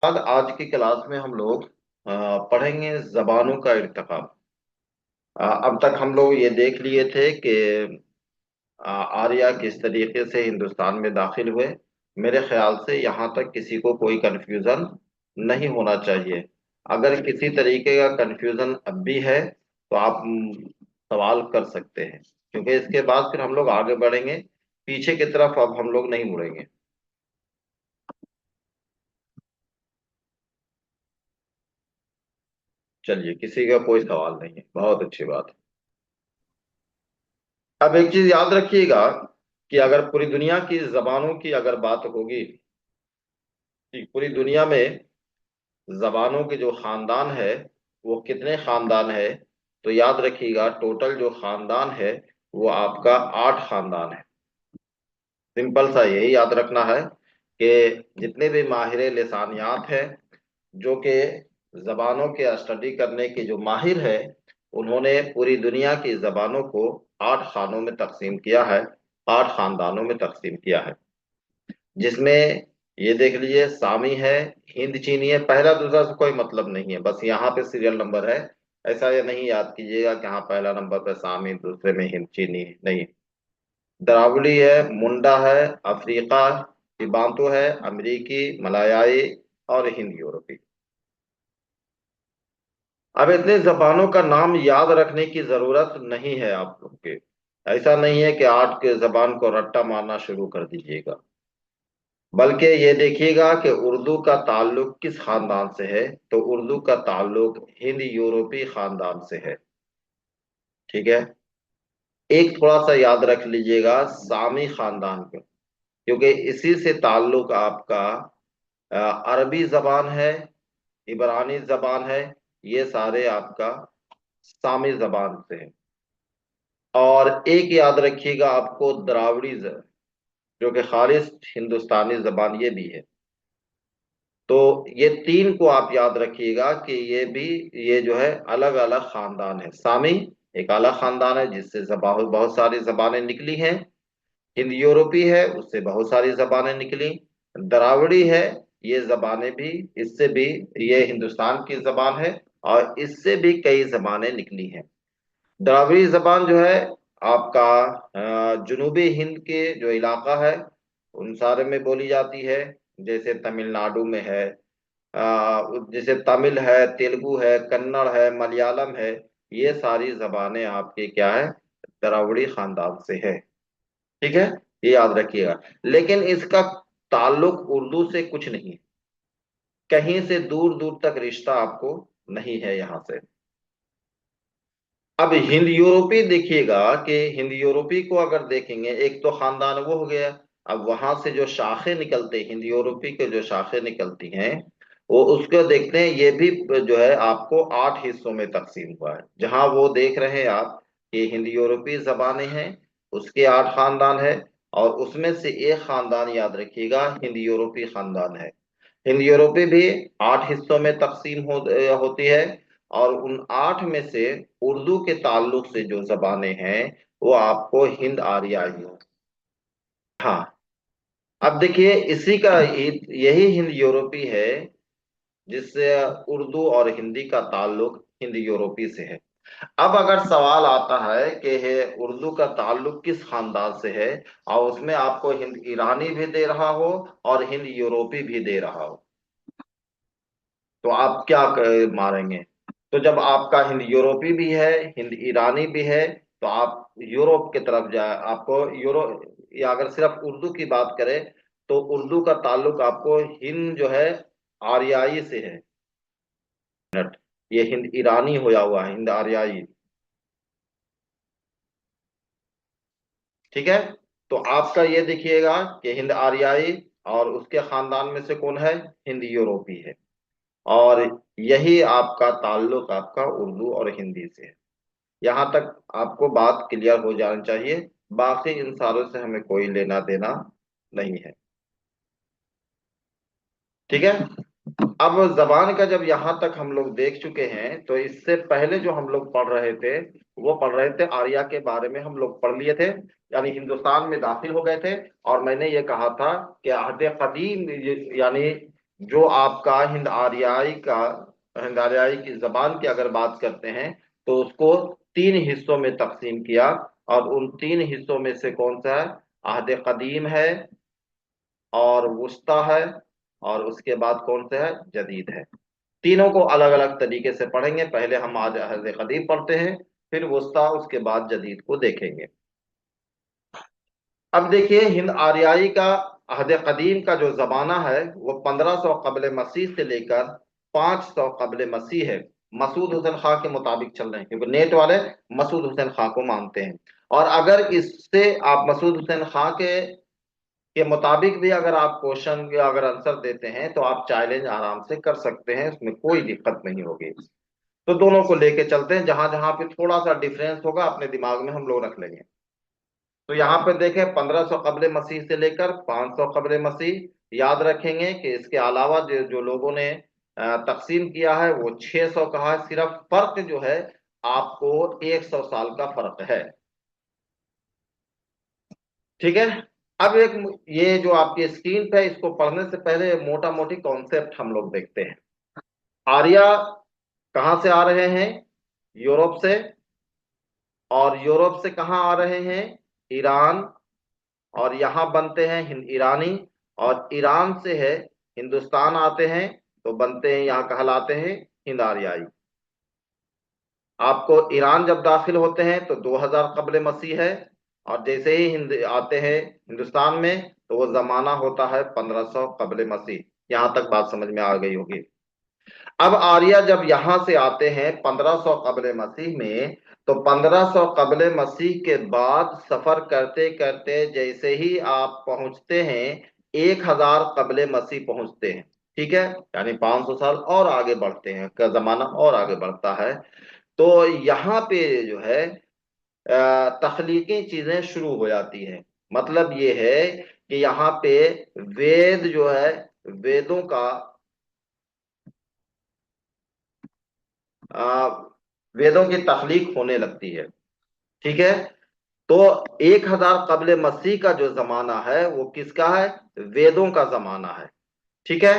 बाद आज की क्लास में हम लोग पढ़ेंगे जबानों का इर्तिकाब। अब तक हम लोग ये देख लिए थे कि आर्या किस तरीके से हिंदुस्तान में दाखिल हुए। मेरे ख्याल से यहाँ तक किसी को कोई कंफ्यूजन नहीं होना चाहिए। अगर किसी तरीके का कंफ्यूजन अब भी है तो आप सवाल कर सकते हैं, क्योंकि इसके बाद फिर हम लोग आगे बढ़ेंगे। पीछे की तरफ अब हम लोग नहीं मुड़ेंगे। चलिए, किसी का कोई सवाल नहीं है, बहुत अच्छी बात है। अब एक चीज याद रखिएगा कि अगर पूरी दुनिया की जबानों की अगर बात होगी कि पूरी दुनिया में जबानों के जो खानदान है वो कितने खानदान है, तो याद रखिएगा टोटल जो खानदान है वो आपका 8 खानदान है। सिंपल सा यही याद रखना है कि जितने भी माहिर लिसानियात हैं, जो कि जबानों के स्टडी करने के जो माहिर है, उन्होंने पूरी दुनिया की जबानों को 8 खानों में तकसीम किया है, 8 खानदानों में तकसीम किया है। जिसमें ये देख लीजिए, सामी है, हिंद चीनी है। पहला दूसरा से कोई मतलब नहीं है, बस यहाँ पे सीरियल नंबर है। ऐसा ये नहीं याद कीजिएगा कि हाँ पहला नंबर पे सामी, दूसरे में हिंद चीनी, नहीं। द्राविड़ी है, मुंडा है, अफ्रीका, तिबांतु है, अमरीकी, मलायाई और हिंद यूरोपी। अब इतने जबानों का नाम याद रखने की जरूरत नहीं है आप लोग के। ऐसा नहीं है कि 8 के जबान को रट्टा मारना शुरू कर दीजिएगा। बल्कि ये देखिएगा कि उर्दू का ताल्लुक किस खानदान से है, तो उर्दू का ताल्लुक हिंद यूरोपी खानदान से है। ठीक है। एक थोड़ा सा याद रख लीजिएगा सामी खानदान को, क्योंकि इसी से ताल्लुक आपका अरबी जबान है, इबरानी जबान है, ये सारे आपका सामी जबान से है। और एक याद रखिएगा आपको द्राविड़ी जो कि खालिस हिंदुस्तानी जबान ये भी है। तो ये तीन को आप याद रखिएगा कि ये भी, ये जो है अलग अलग खानदान है। सामी एक अलग खानदान है जिससे बहुत सारी जबानें निकली हैं। हिंद यूरोपी है, उससे बहुत सारी जबानें निकली। द्राविड़ी है, ये जबानें भी, इससे भी, ये हिंदुस्तान की जबान है और इससे भी कई जबानें निकली हैं। द्राविड़ी जबान जो है आपका जुनूबी हिंद के जो इलाका है उन सारे में बोली जाती है। जैसे तमिलनाडु में है, जैसे तमिल है, तेलुगु है, कन्नड़ है, मलयालम है। ये सारी जबानें आपकी क्या है, द्राविड़ी खानदान से है। ठीक है, ये याद रखिएगा। लेकिन इसका ताल्लुक उर्दू से कुछ नहीं है, कहीं से दूर दूर तक रिश्ता आपको नहीं है यहाँ से। अब हिंद यूरोपी देखिएगा कि हिंद यूरोपी को अगर देखेंगे, एक तो खानदान वो हो गया। अब वहां से जो शाखें निकलते, हिंद यूरोपी के जो शाखें निकलती हैं, वो उसको देखते हैं। ये भी जो है आपको 8 हिस्सों में तकसीम हुआ है। जहां वो देख रहे हैं आप कि हिंद यूरोपी जबानें हैं, उसके 8 खानदान है। और उसमें से एक खानदान याद रखिएगा हिंद यूरोपी खानदान है। हिंद यूरोपी भी 8 हिस्सों में तकसीम होती है। और उन 8 में से उर्दू के ताल्लुक से जो जबानें हैं वो आपको हिंद आर्याई है। हाँ। अब देखिए, इसी का यही हिंद यूरोपी है जिससे उर्दू और हिंदी का ताल्लुक हिंद यूरोपी से है। अब अगर सवाल आता है कि है उर्दू का ताल्लुक किस खानदान से है, और उसमें आपको हिंद ईरानी भी दे रहा हो और हिंद यूरोपी भी दे रहा हो, तो आप क्या मारेंगे? तो जब आपका हिंद यूरोपी भी है, हिंद ईरानी भी है, तो आप यूरोप की तरफ जाए। आपको यूरो, या अगर सिर्फ उर्दू की बात करें तो उर्दू का ताल्लुक आपको हिंद जो है आर्याई से है। ये हिंद ईरानी होया हुआ है, हिंद आर्याई। ठीक है। तो आपका ये देखिएगा कि हिंद आर्याई, और उसके खानदान में से कौन है, हिंद यूरोपी है। और यही आपका ताल्लुक आपका उर्दू और हिंदी से है। यहाँ तक आपको बात क्लियर हो जानी चाहिए। बाकी इन सारों से हमें कोई लेना देना नहीं है। ठीक है। अब जबान का जब यहाँ तक हम लोग देख चुके हैं, तो इससे पहले जो हम लोग पढ़ रहे थे वो पढ़ रहे थे आर्या के बारे में। हम लोग पढ़ लिए थे, यानी हिंदुस्तान में दाखिल हो गए थे। और मैंने ये कहा था कि अहद कदीम, यानी जो आपका हिंद आर्याई की जबान की अगर बात करते हैं तो उसको तीन हिस्सों में तकसीम किया, और उन तीन हिस्सों में से कौन सा है? अहद कदीम है, और वुस्ता है, और उसके बाद कौन सा है? जदीद है। तीनों को अलग अलग तरीके से पढ़ेंगे। पहले हम आज अहद कदीम पढ़ते हैं, फिर वुस्ता, उसके बाद जदीद को देखेंगे। अब देखिए, हिंद आर्याई का अहद कदीम का जो जमाना है वो 1500 कबल मसीह से लेकर 500 कबल मसीह है। मसूद हुसैन खां के मुताबिक चल रहे हैं, क्योंकि नेट वाले मसूद हुसैन खां को मानते हैं। और अगर इससे आप मसूद हुसैन खां के मुताबिक भी अगर आप क्वेश्चन या अगर आंसर देते हैं तो आप चैलेंज आराम से कर सकते हैं, उसमें कोई दिक्कत नहीं होगी। तो दोनों को लेके चलते हैं, जहां जहां पे थोड़ा सा डिफरेंस होगा अपने दिमाग में हम लोग रख लेंगे। तो यहाँ पे देखें, 1500 कबल मसीह से लेकर 500 कबल मसीह। याद रखेंगे कि इसके अलावा जो लोगों ने तकसीम किया है वो 600 कहा है। सिर्फ फर्क जो है आपको 100 साल का फर्क है। ठीक है। अब एक ये जो आपकी स्क्रीन पे है, इसको पढ़ने से पहले मोटा मोटी कॉन्सेप्ट हम लोग देखते हैं। आर्या कहाँ से आ रहे हैं? यूरोप से। और यूरोप से कहाँ आ रहे हैं? ईरान। और यहाँ बनते हैं हिंद ईरानी। और ईरान से है हिंदुस्तान आते हैं, तो बनते हैं, यहाँ कहलाते हैं हिंद आर्याई। आपको ईरान जब दाखिल होते हैं तो 2000 कबल मसीह है। और जैसे ही हिंद आते हैं हिंदुस्तान में, तो वो जमाना होता है 1500 कबल मसीह। यहाँ तक बात समझ में आ गई होगी। अब आर्या जब यहां से आते हैं 1500 कबल मसीह में, तो 1500 कबल मसीह के बाद सफर करते करते जैसे ही आप पहुंचते हैं 1000 कबल मसीह पहुंचते हैं। ठीक है, यानी 500 साल और आगे बढ़ते हैं, का जमाना और आगे बढ़ता है। तो यहाँ पे जो है तख्लीकी चीजें शुरू हो जाती हैं। मतलब ये है कि यहाँ पे वेद जो है, वेदों का आ, वेदों की तख्लीक होने लगती है। ठीक है। तो 1000 कबल मसीह का जो जमाना है वो किसका है? वेदों का जमाना है। ठीक है।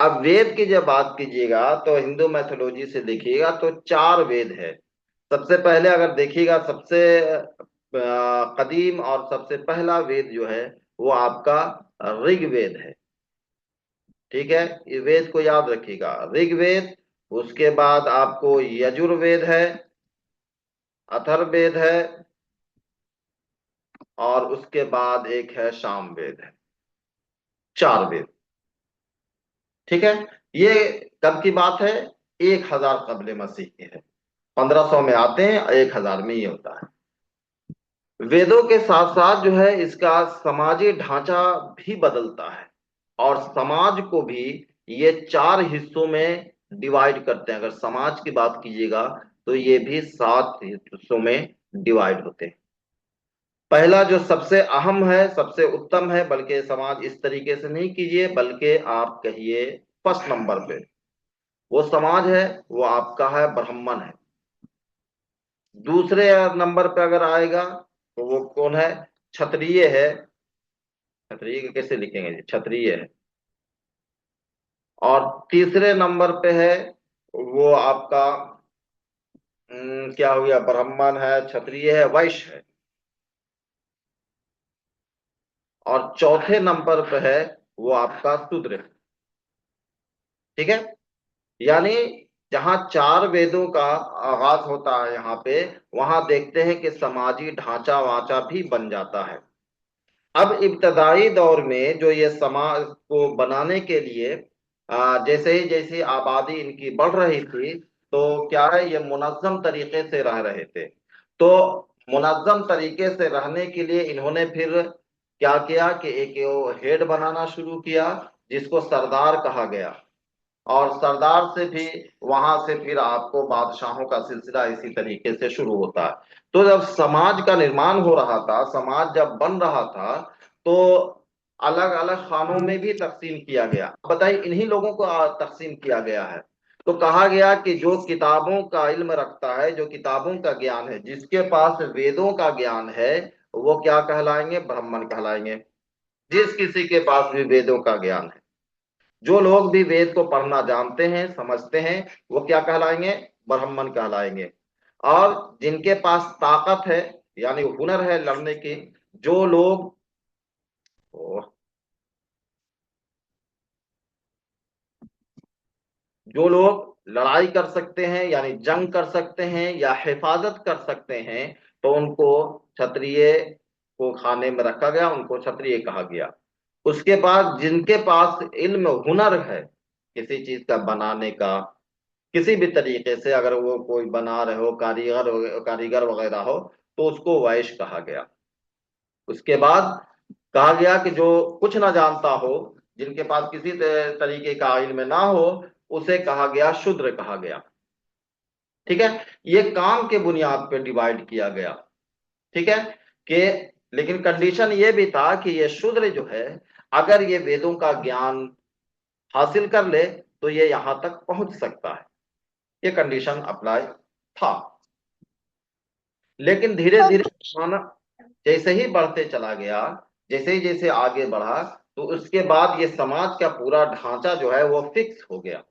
अब वेद की जब बात कीजिएगा तो हिंदू मैथोलॉजी से देखिएगा तो 4 वेद है। सबसे पहले अगर देखिएगा, सबसे कदीम और सबसे पहला वेद जो है वो आपका ऋग्वेद है। ठीक है, ये वेद को याद रखिएगा, ऋग्वेद। उसके बाद आपको यजुर्वेद है, अथर्ववेद है, और उसके बाद एक है सामवेद है। 4 वेद। ठीक है। ये कब की बात है? 1000 कबल मसीह की है। 1500 में आते हैं, 1000 में ये होता है। वेदों के साथ साथ जो है इसका समाजी ढांचा भी बदलता है। और समाज को भी ये 4 हिस्सों में डिवाइड करते हैं। अगर समाज की बात कीजिएगा तो ये भी 7 हिस्सों में डिवाइड होते हैं। पहला जो सबसे अहम है, सबसे उत्तम है, बल्कि समाज इस तरीके से नहीं कीजिए, बल्कि आप कहिए फर्स्ट नंबर पे वो समाज है, वो आपका है ब्राह्मण है। दूसरे नंबर पे अगर आएगा तो वो कौन है? क्षत्रिय है। क्षत्रिय को कैसे लिखेंगे जी? क्षत्रिय है। और तीसरे नंबर पे है वो आपका क्या हो गया? ब्राह्मण है, क्षत्रिय है, वैश्य है। और चौथे नंबर पे है वो आपका शूद्र है। ठीक है। यानी जहां 4 वेदों का आगाज होता है यहाँ पे, वहां देखते हैं कि समाजी ढांचा वाचा भी बन जाता है। अब इब्तदाई दौर में जो ये समाज को बनाने के लिए जैसे ही जैसे आबादी इनकी बढ़ रही थी, तो क्या है, ये मुनज्जम तरीके से रह रहे थे। तो मुनज्जम तरीके से रहने के लिए इन्होंने फिर क्या किया कि एक हेड बनाना शुरू किया, जिसको सरदार कहा गया। और सरदार से भी, वहां से फिर आपको बादशाहों का सिलसिला इसी तरीके से शुरू होता है। तो जब समाज का निर्माण हो रहा था, समाज जब बन रहा था, तो अलग अलग खानों में भी तकसीम किया गया। बताइए, इन्हीं लोगों को तकसीम किया गया है। तो कहा गया कि जो किताबों का इल्म रखता है, जो किताबों का ज्ञान है, जिसके पास वेदों का ज्ञान है, वो क्या कहलाएंगे? ब्राह्मण कहलाएंगे। जिस किसी के पास भी वेदों का ज्ञान है। जो लोग भी वेद को पढ़ना जानते हैं, समझते हैं, वो क्या कहलाएंगे? ब्राह्मण कहलाएंगे। और जिनके पास ताकत है, यानी हुनर है लड़ने की, जो लोग जो लोग लड़ाई कर सकते हैं, यानी जंग कर सकते हैं या हिफाजत कर सकते हैं, तो उनको क्षत्रिय को खाने में रखा गया, उनको क्षत्रिय कहा गया। उसके बाद जिनके पास इल्म हुनर है किसी चीज का बनाने का, किसी भी तरीके से, अगर वो कोई बना रहे हो, कारीगर वगैरह हो, तो उसको वैश्य कहा गया। उसके बाद कहा गया कि जो कुछ ना जानता हो, जिनके पास किसी तरीके का इल्म ना हो, उसे कहा गया शूद्र कहा गया। ठीक है, ये काम के बुनियाद पर डिवाइड किया गया। ठीक है, कि लेकिन कंडीशन ये भी था कि ये शूद्र जो है, अगर ये वेदों का ज्ञान हासिल कर ले तो ये यहां तक पहुंच सकता है। ये कंडीशन अप्लाई था। लेकिन धीरे धीरे माना जैसे ही बढ़ते चला गया, जैसे ही जैसे आगे बढ़ा, तो उसके बाद ये समाज का पूरा ढांचा जो है वो फिक्स हो गया।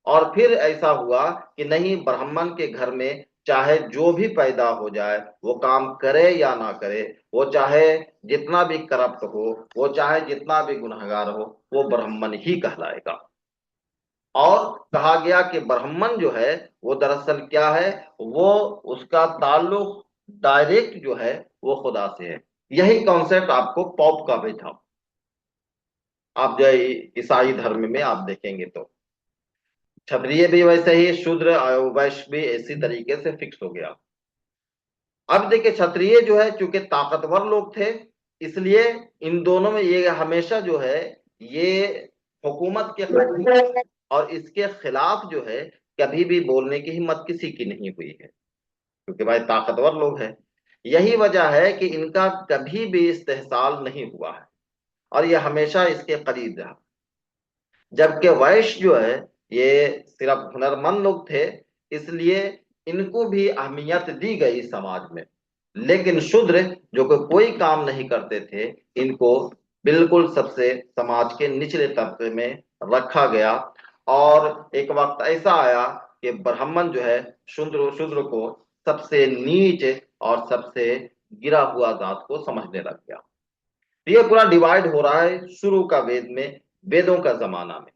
और फिर ऐसा हुआ कि नहीं, ब्राह्मण के घर में चाहे जो भी पैदा हो जाए, वो काम करे या ना करे, वो चाहे जितना भी करप्ट हो, वो चाहे जितना भी गुनहगार हो, वो ब्राह्मण ही कहलाएगा। और कहा गया कि ब्राह्मण जो है वो दरअसल क्या है, वो उसका ताल्लुक डायरेक्ट जो है वो खुदा से है। यही कॉन्सेप्ट आपको पॉप का भी था। आप जो ईसाई धर्म में आप देखेंगे तो क्षत्रिय भी वैसे ही, शूद्र वैश्य भी इसी तरीके से फिक्स हो गया। अब देखिए, क्षत्रिय जो है चूंकि ताकतवर लोग थे, इसलिए इन दोनों में ये हमेशा जो है, ये हुकूमत के खिलाफ और इसके खिलाफ जो है, कभी भी बोलने की हिम्मत किसी की नहीं हुई है, क्योंकि भाई ताकतवर लोग हैं। यही वजह है कि इनका कभी भी इस्तेहसाल नहीं हुआ है, और ये हमेशा इसके करीब रहा। जबकि वैश्य जो है, ये सिर्फ हुनरमंद लोग थे, इसलिए इनको भी अहमियत दी गई समाज में। लेकिन शूद्र जो कि कोई काम नहीं करते थे, इनको बिल्कुल सबसे समाज के निचले तबके में रखा गया। और एक वक्त ऐसा आया कि ब्राह्मण जो है शूद्र शूद्र को सबसे नीच और सबसे गिरा हुआ जात को समझने लग गया। तो ये पूरा डिवाइड हो रहा है शुरू का वेद में, वेदों का जमाना में।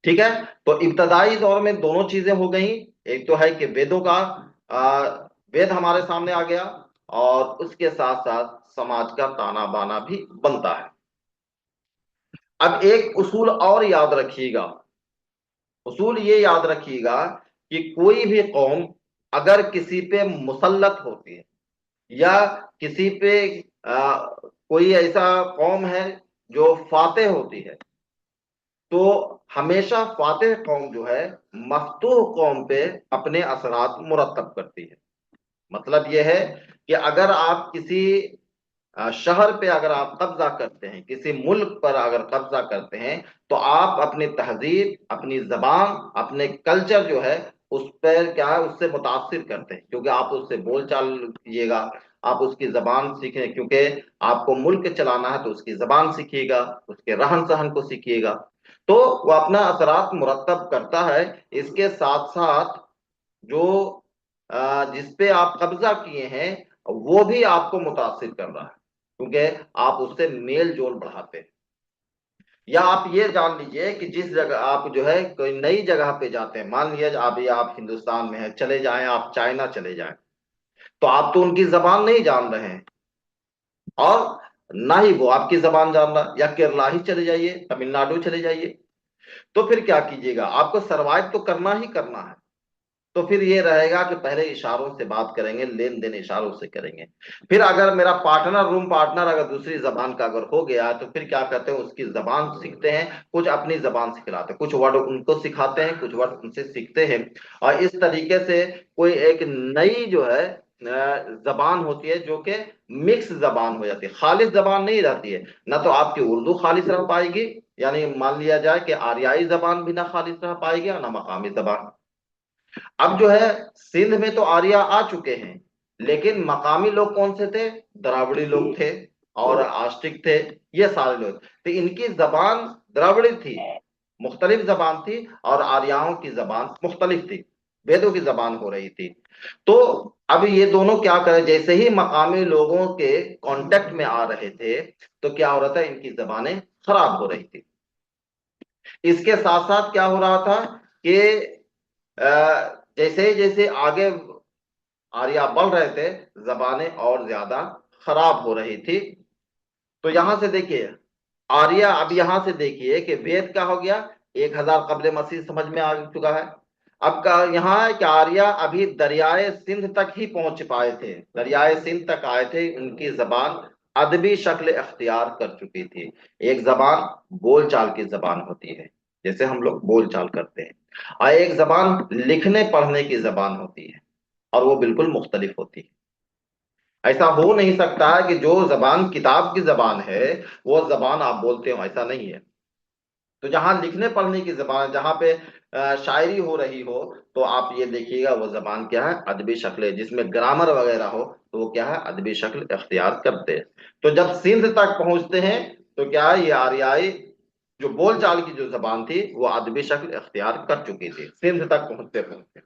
ठीक है, तो इब्तदाई दौर में दोनों चीजें हो गई। एक तो है कि वेदों का आ, वेद हमारे सामने आ गया, और उसके साथ साथ समाज का ताना बाना भी बनता है। अब एक उसूल और याद रखिएगा। उसूल ये याद रखिएगा कि कोई भी कौम अगर किसी पे मुसल्लत होती है, या किसी पे कोई ऐसा कौम है जो फातेह होती है, तो हमेशा फातेह कौम जो है मफ्तूह कौम पे अपने असरात मुरतब करती है। मतलब यह है कि अगर आप किसी शहर पे अगर आप कब्जा करते हैं, किसी मुल्क पर अगर कब्जा करते हैं, तो आप अपनी तहजीब, अपनी जबान, अपने कल्चर जो है उस पर क्या है, उससे मुतासिर करते हैं, क्योंकि आप उससे बोलचाल कीजिएगा, आप उसकी जबान सीखें, क्योंकि आपको मुल्क चलाना है तो उसकी जबान सीखिएगा, उसके रहन सहन को सीखिएगा। तो वो अपना असरात मुरतब करता है। इसके साथ साथ जो जिस पे आप कब्जा किए हैं, वो भी आपको मुतासिर कर रहा है, क्योंकि आप उससे मेल जोल बढ़ाते हैं। या आप ये जान लीजिए कि जिस जगह आप जो है कोई नई जगह पे जाते हैं, मान लिया अभी आप हिंदुस्तान में हैं, चले जाएं आप चाइना चले जाएं, तो आप तो उनकी जबान नहीं जान रहे हैं, और ना ही वो आपकी जबान जान रहा। या केरला ही चले जाइए, तमिलनाडु चले जाइए, तो फिर क्या कीजिएगा? आपको सरवाइव तो करना ही करना है। तो फिर ये रहेगा कि पहले इशारों से बात करेंगे, लेन देन इशारों से करेंगे। फिर अगर मेरा पार्टनर, रूम पार्टनर अगर दूसरी जबान का अगर हो गया, तो फिर क्या करते हैं, उसकी जबान सीखते हैं, कुछ अपनी जबान सिखलाते हैं, कुछ वर्ड उनको सिखाते हैं, कुछ वर्ड उनसे सीखते हैं। और इस तरीके से कोई एक नई जो है जबान होती है, जो कि मिक्स जबान हो जाती है, खालिश जबान नहीं रहती है। ना तो आपकी उर्दू खालिश रह पाएगी, यानी मान लिया जाए कि आर्याई जबान भी ना खालिश रह पाएगी, और ना मकामी जबान। अब जो है सिंध में तो आर्य आ चुके हैं, लेकिन मकामी लोग कौन से थे? द्राविड़ी लोग थे। और आस्टिक थे, ये सारे लोग। तो इनकी जबान द्रविड़ थी, मुख्तलिफ जबान थी, और आर्याओं की जबान मुख्तलिफ थी, वेदों की जबान हो रही थी। तो अब ये दोनों क्या करें, जैसे ही मकामी लोगों के कांटेक्ट में आ रहे थे तो क्या हो रहा था, इनकी जबानें खराब हो रही थी। इसके साथ साथ क्या हो रहा था कि जैसे जैसे आगे आर्या बढ़ रहे थे, जबानें और ज्यादा खराब हो रही थी। तो यहां से देखिए आर्य, अब यहां से देखिए कि वेद का हो गया 1000 कबल मसीह समझ में आ चुका है। अब का यहाँ है कि आर्य अभी दरियाए सिंध तक ही पहुंच पाए थे, दरियाए सिंध तक आए थे, उनकी जबान अदबी शक्ल अख्तियार कर चुकी थी। एक जबान बोलचाल की जबान होती है, जैसे हम लोग बोलचाल करते हैं, और एक जबान लिखने पढ़ने की जबान होती है, और वो बिल्कुल मुख्तलिफ होती है। ऐसा हो नहीं सकता है कि जो जबान किताब की जबान है वो जबान आप बोलते हो, ऐसा नहीं है। तो जहां लिखने पढ़ने की जबान, जहां पे शायरी हो रही हो, तो आप ये देखिएगा वो जबान क्या है, अदबी शक्ल है। जिसमें ग्रामर वगैरह हो तो वो क्या है, अदबी शक्ल अख्तियार करते हैं। तो जब सिंध तक पहुंचते हैं तो क्या है, ये आर्याई जो बोलचाल की जो जबान थी वो अदबी शक्ल अख्तियार कर चुकी थी सिंध तक पहुंचते पहुंचते।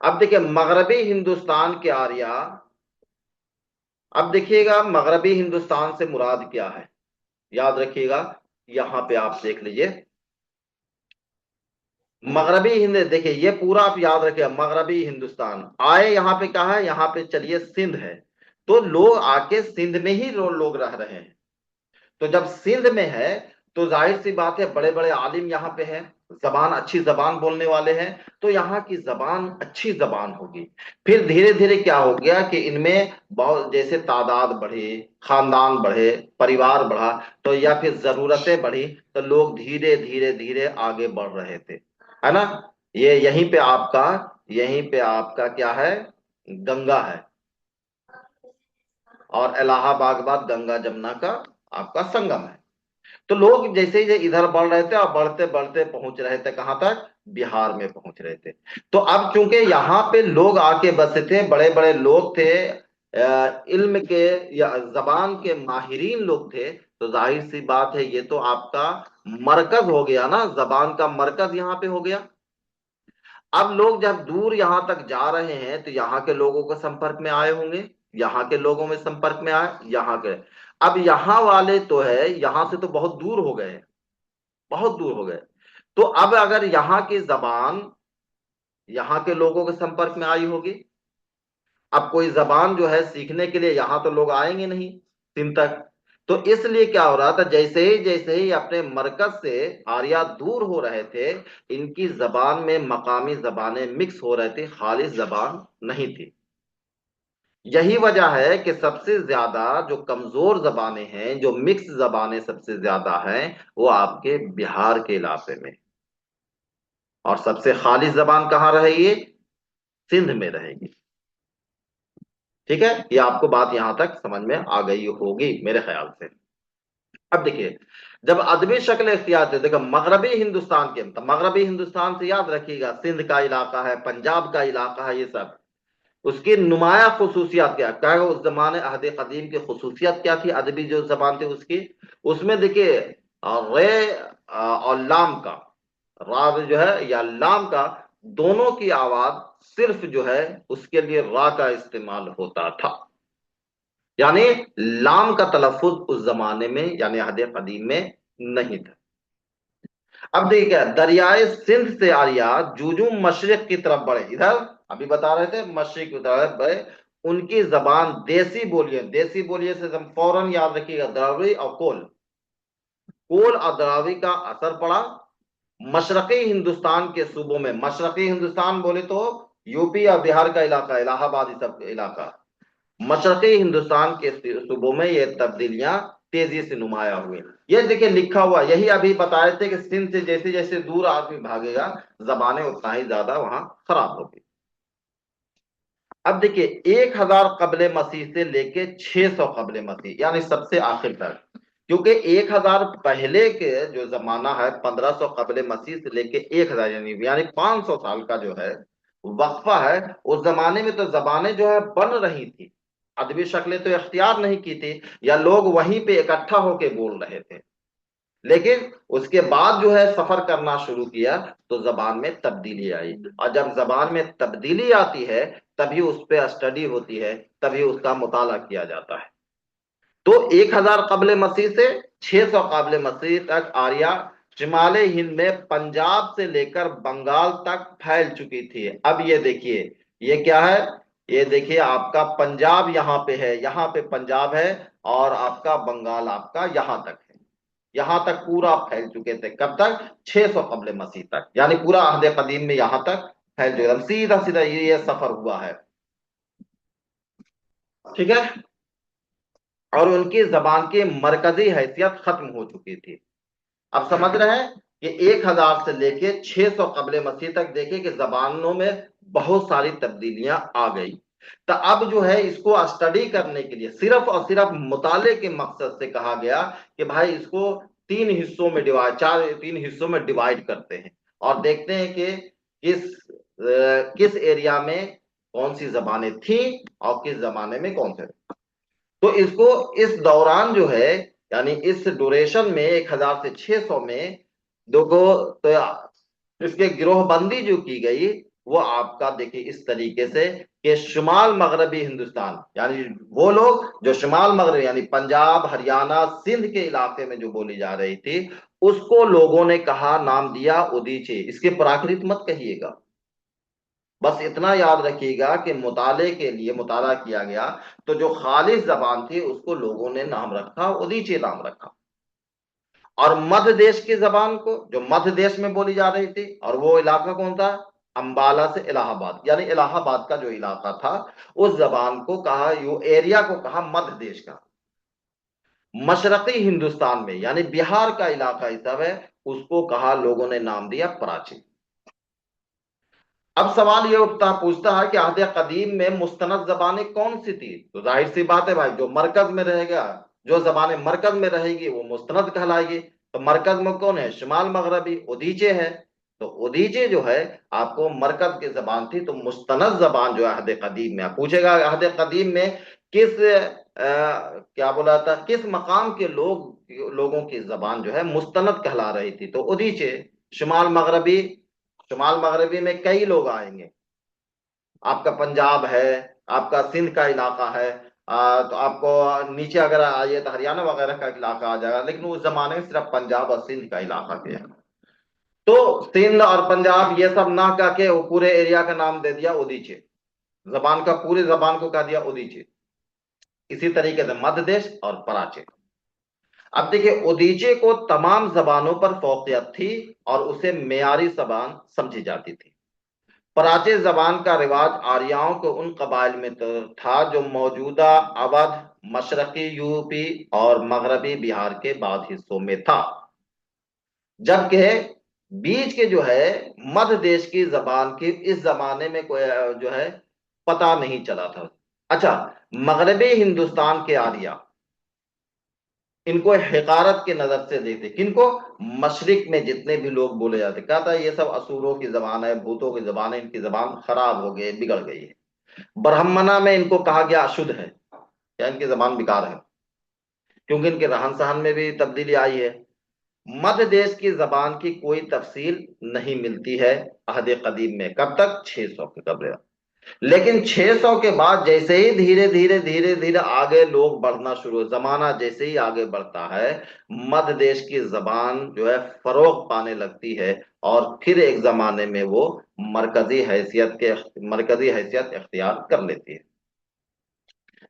अब देखिए मगरबी हिंदुस्तान के आर्या, अब देखिएगा मगरबी हिंदुस्तान से मुराद क्या है, याद रखिएगा। यहां पे आप देख लीजिए मगरबी हिंद, देखिए ये पूरा आप याद रखिए, मगरबी हिंदुस्तान आए यहाँ पे, कहा है यहाँ पे, चलिए सिंध है, तो लोग आके सिंध में ही लोग रह रहे हैं। तो जब सिंध में है तो जाहिर सी बात है बड़े बड़े आलिम यहाँ पे हैं, जबान अच्छी जबान बोलने वाले हैं, तो यहाँ की जबान अच्छी जबान होगी। फिर धीरे धीरे क्या हो गया कि इनमें बहुत जैसे तादाद बढ़े, खानदान बढ़े, परिवार बढ़ा, तो या फिर जरूरतें बढ़ी, तो लोग धीरे धीरे धीरे आगे बढ़ रहे थे, है ना। ये यहीं पे आपका क्या है, गंगा है, और इलाहाबाद के बाद गंगा जमुना का आपका संगम है। तो लोग जैसे ही इधर बढ़ रहे थे और बढ़ते बढ़ते पहुंच रहे थे कहां तक, बिहार में पहुंच रहे थे। तो अब चूंकि यहाँ पे लोग आके बसे थे, बड़े बड़े लोग थे, इल्म के या जबान के माहिरीन लोग थे, तो जाहिर सी बात है ये तो आपका मरकज हो गया ना, जबान का मरकज यहाँ पे हो गया। अब लोग जब दूर यहां तक जा रहे हैं तो यहाँ के लोगों के संपर्क में आए होंगे, यहाँ के लोगों में संपर्क में आए, यहाँ के, अब यहाँ वाले तो है, यहाँ से तो बहुत दूर हो गए, बहुत दूर हो गए। तो अब अगर यहाँ की जबान यहाँ के लोगों के संपर्क में आई होगी, अब कोई जबान जो है सीखने के लिए यहाँ तो लोग आएंगे नहीं सिंध तक। तो इसलिए क्या हो रहा था, जैसे ही अपने मरकज से आर्या दूर हो रहे थे, इनकी जबान में मकामी जबानें मिक्स हो रहे थे, खालिश जबान नहीं थी। यही वजह है कि सबसे ज्यादा जो कमजोर जबानें हैं, जो मिक्स जबानें सबसे ज्यादा हैं, वो आपके बिहार के इलाके में, और सबसे खालिश जबान कहाँ रहेगी, सिंध में रहेगी। ठीक है, ये आपको बात यहां तक समझ में आ गई होगी मेरे ख्याल से। अब देखिए जब अदबी शक्ल इख्तियार थे, देखो मगरबी हिंदुस्तान के, मतलब मगरबी हिंदुस्तान से याद रखिएगा सिंध का इलाका है, पंजाब का इलाका है, ये सब उसकी नुमाया खसूसियात क्या है, उस जमाने अहद कदीम की खसूसियत क्या थी, अदबी जो जबान थी उसकी, उसमें देखिए रे और लाम का, रा जो है या लाम का, दोनों की आवाज सिर्फ जो है उसके लिए रा का इस्तेमाल होता था। यानी लाम का तलफुज उस जमाने में यानी अहद कदीम में नहीं था। अब देखिए क्या, दरियाए सिंध से आर्या जूजू मशरिक की तरफ बढ़े, इधर अभी बता रहे थे मशरिक की तरफ बढ़े, उनकी जबान देसी बोलिए, देसी बोलिए से हम फौरन याद रखिएगा द्राविड़ी और कोल, कोल और द्राविड़ी का असर पड़ा मशरकी हिंदुस्तान के सूबों में। मशरकी हिंदुस्तान बोले तो यूपी और बिहार का इलाका, इलाहाबाद ये सब इलाका, मशरकी हिंदुस्तान के सूबों में ये तब्दीलियां तेजी से नुमाया हुए। ये देखिए लिखा हुआ, यही अभी बताए थे कि सिंध से जैसे जैसे दूर आदमी भागेगा जबानें उतना ही ज्यादा वहां खराब होगी। अब देखिए 1000 कबले मसीह से लेके 600 कबले मसीह यानी सबसे आखिर तक, क्योंकि 1000 पहले के जो जमाना है 1500 कबले मसीह से लेके 1000 यानी 500 साल का जो है वक्फा है, उस जमाने में तो जबानें जो है बन रही थी, अदबी शक्लें तो इख्तियार नहीं की थी, या लोग वहीं पे इकट्ठा होके बोल रहे थे। लेकिन उसके बाद जो है सफर करना शुरू किया तो जबान में तब्दीली आई, और जब जबान में तब्दीली आती है तभी उस पर स्टडी होती है, तभी उसका मुताला किया जाता है। तो 1000 कबल मसीह से 600 काबल मसीह तक आर्या शिमाली हिंद में पंजाब से लेकर बंगाल तक फैल चुकी थी। अब ये देखिए, ये क्या है, ये देखिए आपका पंजाब यहाँ पे है, यहाँ पे पंजाब है, और आपका बंगाल आपका यहाँ तक है। यहाँ तक पूरा फैल चुके थे, कब तक? 600 कबल मसीह तक, यानी पूरा अहद कदीम में यहाँ तक फैल चुके थे। सीधा सीधा ये सफर हुआ है, ठीक है। और उनकी जबान की मरकजी हैसियत खत्म हो चुकी थी। अब समझ रहे हैं कि 1000 से लेके 600 कबल मसीह तक देखिए कि जबानों में बहुत सारी तब्दीलियां आ गई। तो अब जो है इसको स्टडी करने के लिए सिर्फ और सिर्फ मुताले के मकसद से कहा गया कि भाई इसको तीन हिस्सों में डिवाइड, तीन हिस्सों में डिवाइड करते हैं, और देखते हैं कि किस एरिया में कौन सी जबानें थी और किस जमाने में कौन से। तो इसको इस दौरान जो है, यानी इस ड्यूरेशन में 1000 से 600 में देखो, तो इसके गिरोहबंदी जो की गई वो आपका देखिए इस तरीके से कि शुमाल मगरबी हिंदुस्तान, यानी वो लोग जो शुमाल मगरब यानी पंजाब हरियाणा सिंध के इलाके में जो बोली जा रही थी, उसको लोगों ने कहा, नाम दिया उदीचे। इसके प्राकृत मत कहिएगा, बस इतना याद रखिएगा कि मुताले के लिए मुताला किया गया, तो जो खालिश जबान थी उसको लोगों ने नाम रखा, उदीचे नाम रखा। और मध्य देश की जबान को, जो मध्य देश में बोली जा रही थी, और वो इलाका कौन था? अंबाला से इलाहाबाद, यानी इलाहाबाद का जो इलाका था, उस जबान को कहा, यू एरिया को कहा मध्य देश का। मशरकी हिंदुस्तान में, यानी बिहार का इलाका ही सब है, उसको कहा लोगों ने नाम दिया प्राची। अब सवाल ये उठता पूछता है कि अहद कदीम में मुस्तनद जबानें कौन सी थी? तो जाहिर सी बात है भाई, जो मरकज में रहेगा, जो जबानें मरकज में रहेगी वो मुस्तनद कहलाएगी। तो मरकज में कौन है? शुमाल मगरबी उदीचे है। तो उदीचे जो है आपको मरकज की जबान थी। तो मुस्तनद जबान जो है अहद कदीम में, आप पूछेगा अहद कदीम में किस क्या बोला था, किस मकाम के लोगों की जबान जो है मुस्तनद कहला रही थी? तो उदीचे, शुमाल मगरबी। शुमाल मगरबी में कई लोग आएंगे, आपका पंजाब है, आपका सिंध का इलाका है, तो आपको नीचे अगर आइए तो हरियाणा वगैरह का इलाका आ जाएगा, लेकिन उस जमाने में सिर्फ पंजाब और सिंध का इलाका थे। तो सिंध और पंजाब ये सब ना कह के वो पूरे एरिया का नाम दे दिया उदीचे, जबान का, पूरे जबान को कह दिया उदीचे। इसी तरीके से मध्य देश और पराचे। अब देखिए उदीचे को तमाम जबानों पर फौकियत थी और उसे मेयारी जबान समझी जाती थी। पराचे जबान का रिवाज आर्याओं के उन कबाइल में तो था जो मौजूदा अवध, मशरकी यूपी और मगरबी बिहार के बाद हिस्सों में था, जबकि बीच के जो है मध्य देश की जबान की इस जमाने में कोई जो है पता नहीं चला था। अच्छा, मगरबी हिंदुस्तान के आर्या इनको हकारत के नजर से देखते, किनको? मशरिक में जितने भी लोग बोले जाते, कहता है ये सब असुरों की जबान है, भूतों की जबान है, इनकी जबान खराब हो गई, बिगड़ गई है। ब्राह्मणा में इनको कहा गया अशुद्ध है, या इनकी जबान बेकार है, क्योंकि इनके रहन सहन में भी तब्दीली आई है। मध्य देश की जबान की कोई तफसील नहीं मिलती है अहद कदीम में, कब तक? 600 के कबल। लेकिन 600 के बाद जैसे ही धीरे धीरे धीरे धीरे आगे लोग बढ़ना शुरू, जमाना जैसे ही आगे बढ़ता है, मध्य देश की जबान जो है फरोग पाने लगती है, और फिर एक जमाने में वो मरकजी हैसियत इख्तियार कर लेती है।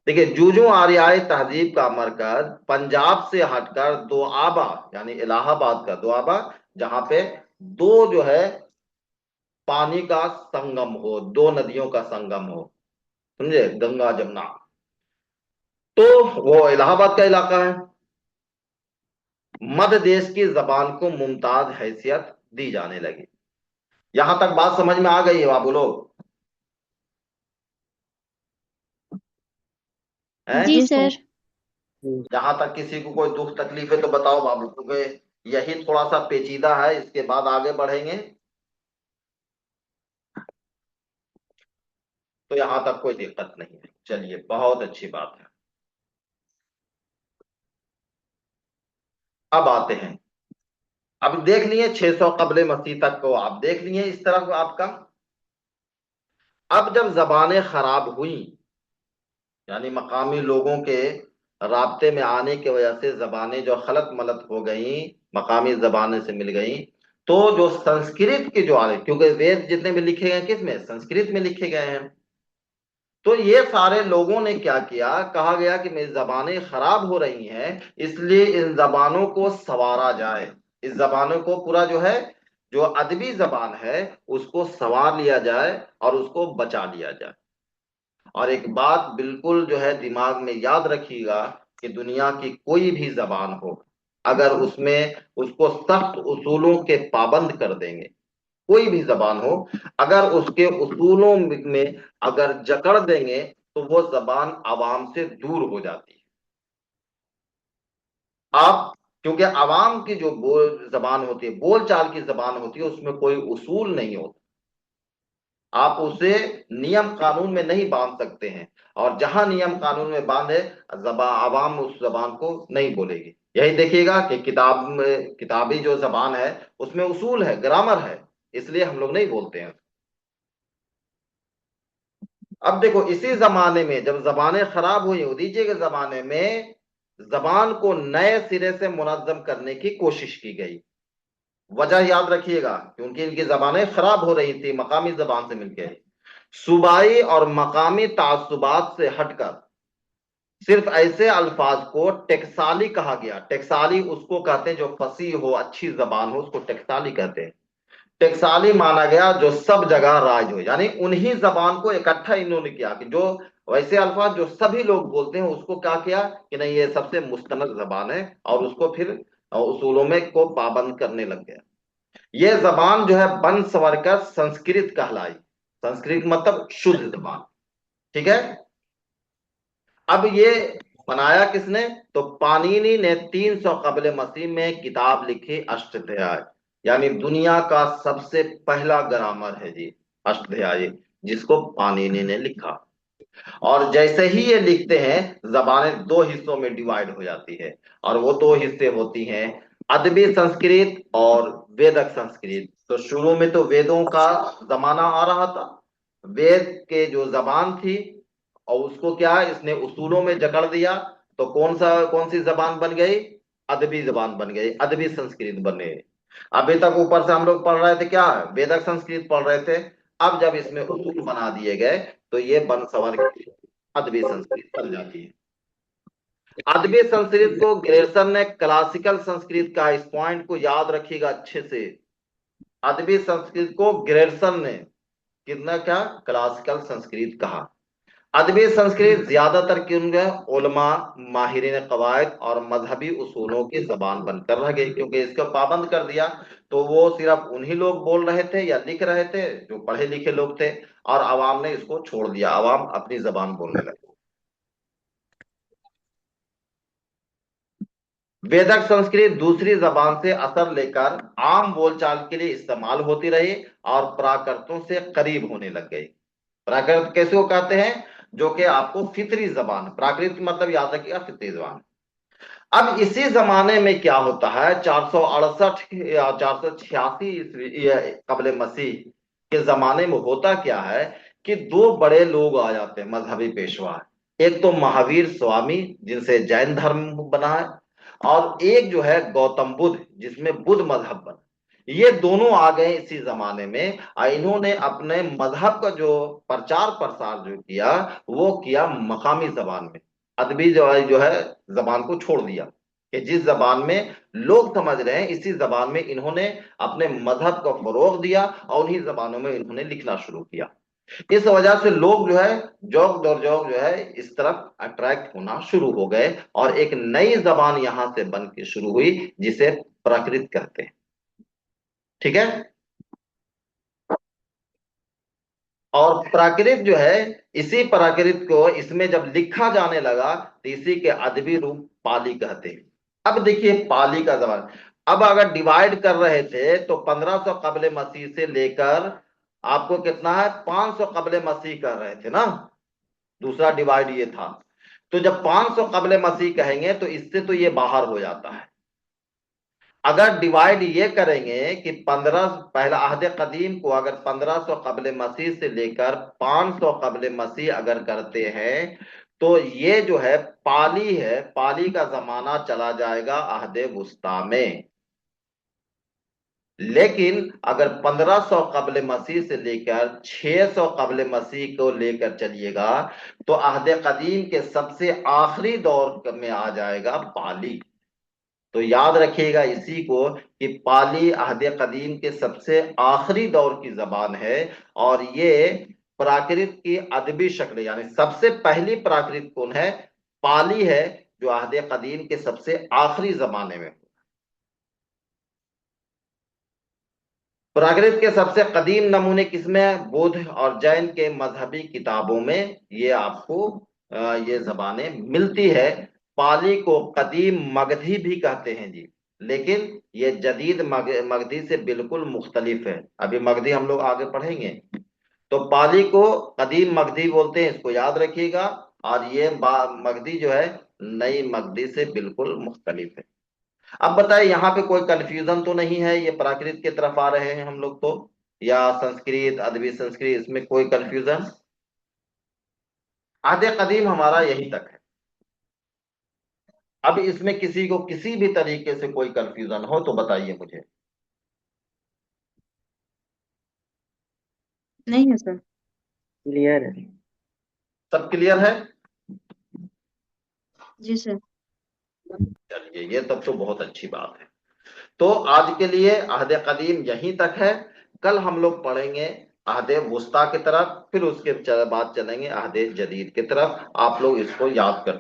देखिए जूजू आर्याई तहजीब का मरकज पंजाब से हटकर दोआबा, यानी इलाहाबाद का दोआबा, जहां पे दो जो है पानी का संगम हो, दो नदियों का संगम हो, समझे, गंगा जमुना, तो वो इलाहाबाद का इलाका है। मध्य देश की जबान को मुमताज हैसियत दी जाने लगी। यहां तक बात समझ में आ गई है बाबू लोग? जी हैं? सर। यहां तक किसी को कोई दुख तकलीफ है तो बताओ बाबू, क्योंकि यही थोड़ा सा पेचीदा है, इसके बाद आगे बढ़ेंगे। तो यहां तक कोई दिक्कत नहीं है। चलिए, बहुत अच्छी बात है। अब आते हैं। अब देख लिए 600 कबले मसीह तक को आप देख लिए इस तरफ आपका। अब जब जबानें खराब हुई, यानी मकामी लोगों के राब्ते में आने की वजह से जबानें जो खलत मलत हो गई, मकामी जबानें से मिल गई, तो जो संस्कृत के जो आले, क्योंकि वेद जितने भी लिखे गए किस में, संस्कृत में लिखे गए हैं, तो ये सारे लोगों ने क्या किया, कहा गया कि मेरी जबानें खराब हो रही हैं, इसलिए इन जबानों को संवारा जाए। इस जबानों को पूरा जो है, जो अदबी जबान है, उसको संवार लिया जाए और उसको बचा लिया जाए। और एक बात बिल्कुल जो है दिमाग में याद रखिएगा, कि दुनिया की कोई भी जबान हो, अगर उसमें उसको सख्त उसूलों के पाबंद कर देंगे, कोई भी जबान हो, अगर उसके उसूलों में अगर जकड़ देंगे, तो वो जबान आवाम से दूर हो जाती है। आप, क्योंकि आवाम की जो बोल जबान होती है, बोल चाल की जबान होती है, उसमें कोई उसूल नहीं होता, आप उसे नियम कानून में नहीं बांध सकते हैं। और जहां नियम कानून में बांधे, जबा आवाम उस जबान को नहीं बोलेगी। यही देखिएगा कि किताब में, किताबी जो जबान है उसमें उसूल है, ग्रामर है, इसलिए हम लोग नहीं बोलते हैं। अब देखो, इसी जमाने में जब जबानें खराब हुई, उदीजे के जमाने में जबान को नए सिरे से मुनज्जम करने की कोशिश की गई। वजह याद रखिएगा, क्योंकि इनकी जबानें खराब हो रही थी मकामी जबान से मिलकर। सूबाई और मकामी तासुबात से हटकर सिर्फ ऐसे अल्फाज को टेक्साली कहा गया। टेक्साली उसको कहते हैं जो फसीह हो, अच्छी जबान हो, उसको टेक्साली कहते हैं। टेक्साली माना गया जो सब जगह राज हो, यानी उन्हीं जबान को इकट्ठा इन्होंने किया, कि जो वैसे अल्फाज जो सभी लोग बोलते हैं उसको क्या किया, कि नहीं ये सबसे मुस्तनद जबान है, और उसको फिर उसूलों में को पाबंद करने लग गया। ये जबान जो है बन सवर कर संस्कृत कहलाई। संस्कृत मतलब शुद्ध जबान। ठीक है। अब ये बनाया किसने, तो पाणिनि ने 300 कबल मसीह में किताब लिखी, अष्टाध्यायी, यानी दुनिया का सबसे पहला ग्रामर है जी, अष्टाध्यायी, जिसको पाणिनि ने लिखा। और जैसे ही ये लिखते हैं, जबानें दो हिस्सों में डिवाइड हो जाती है, और वो दो हिस्से होती हैं, अदबी संस्कृत और वेदक संस्कृत। तो शुरू में तो वेदों का जमाना आ रहा था, वेद के जो जबान थी, और उसको क्या इसने उसूलों में जकड़ दिया, तो कौन सी जबान बन गई, अदबी जबान बन गई, अदबी संस्कृत बने। अभी तक ऊपर से हम लोग पढ़ रहे थे क्या, वेदक संस्कृत पढ़ रहे थे। अब जब इसमें उसूल बना दिए गए, तो ये बन सवर के अदबी संस्कृत बन जाती है। अदबी संस्कृत को ग्रेसर ने क्लासिकल संस्कृत का, इस पॉइंट को याद रखिएगा अच्छे से। अदबी संस्कृत को ग्रेसर ने कितना क्या, क्लासिकल संस्कृत कहा। अदबी संस्कृत ज्यादातर क्यों उलमा, माहिरीन कवायद और मजहबी उसूलों की जबान बनकर रह गई, क्योंकि इसको पाबंद कर दिया, तो वो सिर्फ उन्हीं लोग बोल रहे थे या लिख रहे थे जो पढ़े लिखे लोग थे, और आवाम ने इसको छोड़ दिया, आवाम अपनी जबान बोलने लगे। वेदक संस्कृत दूसरी जबान से असर लेकर आम बोलचाल के लिए इस्तेमाल होती रही, और प्राकृतों से करीब होने लग गई। प्राकृत कैसे को कहते हैं, जो कि आपको फितरी जबान, प्राकृत मतलब याद रखिएगा फितरी जबान। अब इसी जमाने में क्या होता है, 468 या 486 ईस्वी कबले मसीह के जमाने में होता क्या है, कि दो बड़े लोग आ जाते हैं मजहबी पेशवा। एक तो महावीर स्वामी, जिनसे जैन धर्म बना है, और एक जो है गौतम बुद्ध, जिसमें बुद्ध मजहब बना। ये दोनों आ गए इसी जमाने में, और इन्होंने अपने मजहब का जो प्रचार प्रसार जो किया, वो किया मकामी जबान में। अदबी जो है जबान को छोड़ दिया, कि जिस जबान में लोग समझ रहे हैं, इसी जबान में इन्होंने अपने मजहब को फरोग दिया, और उन्हीं जबानों में इन्होंने लिखना शुरू किया। इस वजह से लोग जो है जौक दर जौक जो है इस तरफ अट्रैक्ट होना शुरू हो गए, और एक नई जबान यहां से बन के शुरू हुई, जिसे प्राकृत कहते हैं। ठीक है। और प्राकृत जो है, इसी प्राकृत को इसमें जब लिखा जाने लगा, तो इसी के अदबी रूप पाली कहते हैं। अब देखिए पाली का जमाना। अब अगर डिवाइड कर रहे थे, तो 1500 कबले मसीह से लेकर आपको कितना है, 500 कबले मसीह कर रहे थे ना। दूसरा डिवाइड ये था। तो जब 500 कबल मसीह कहेंगे तो इससे तो ये बाहर हो जाता है। अगर डिवाइड ये करेंगे कि 15, पहला अहद कदीम को अगर 1500 कबल मसीह से लेकर 500 कबल मसीह अगर करते हैं, तो ये जो है पाली है, पाली का जमाना चला जाएगा अहद वुस्ता में। लेकिन अगर 1500 कबल मसीह से लेकर 600 कबल मसीह को लेकर चलिएगा, तो अहद कदीम के सबसे आखिरी दौर में आ जाएगा पाली। तो याद रखिएगा इसी को कि पाली अहद कदीम के सबसे आखिरी दौर की जबान है। और ये प्राकृत की अदबी शक्ल, यानी सबसे पहली प्राकृत कौन है? पाली है, जो अहद कदीम के सबसे आखिरी जमाने में। प्राकृत के सबसे कदीम नमूने किसमें? बौद्ध और जैन के मजहबी किताबों में ये आपको ये जबानें मिलती है। पाली को कदीम मगधी भी कहते हैं जी, लेकिन ये जदीद मगधी से बिल्कुल मुख्तलिफ है। अभी मगधी हम लोग आगे पढ़ेंगे। तो पाली को कदीम मगधी बोलते हैं, इसको याद रखिएगा। और ये मगधी जो है नई मगधी से बिल्कुल मुख्तलिफ है। अब बताइए यहाँ पे कोई कंफ्यूजन तो नहीं है? ये प्राकृत की तरफ आ रहे हैं हम लोग तो, या संस्कृत, अदबी संस्कृत, इसमें कोई कंफ्यूजन? आधे कदीम हमारा यही तक है। अब इसमें किसी को किसी भी तरीके से कोई कंफ्यूजन हो तो बताइए मुझे। नहीं है सर, क्लियर है। सब क्लियर है? जी सर। चलिए, ये तब तो बहुत अच्छी बात है। तो आज के लिए अहद कदीम यहीं तक है। कल हम लोग पढ़ेंगे अहद वुस्ता की तरफ, फिर उसके बाद चलेंगे अहद जदीद की तरफ। आप लोग इसको याद कर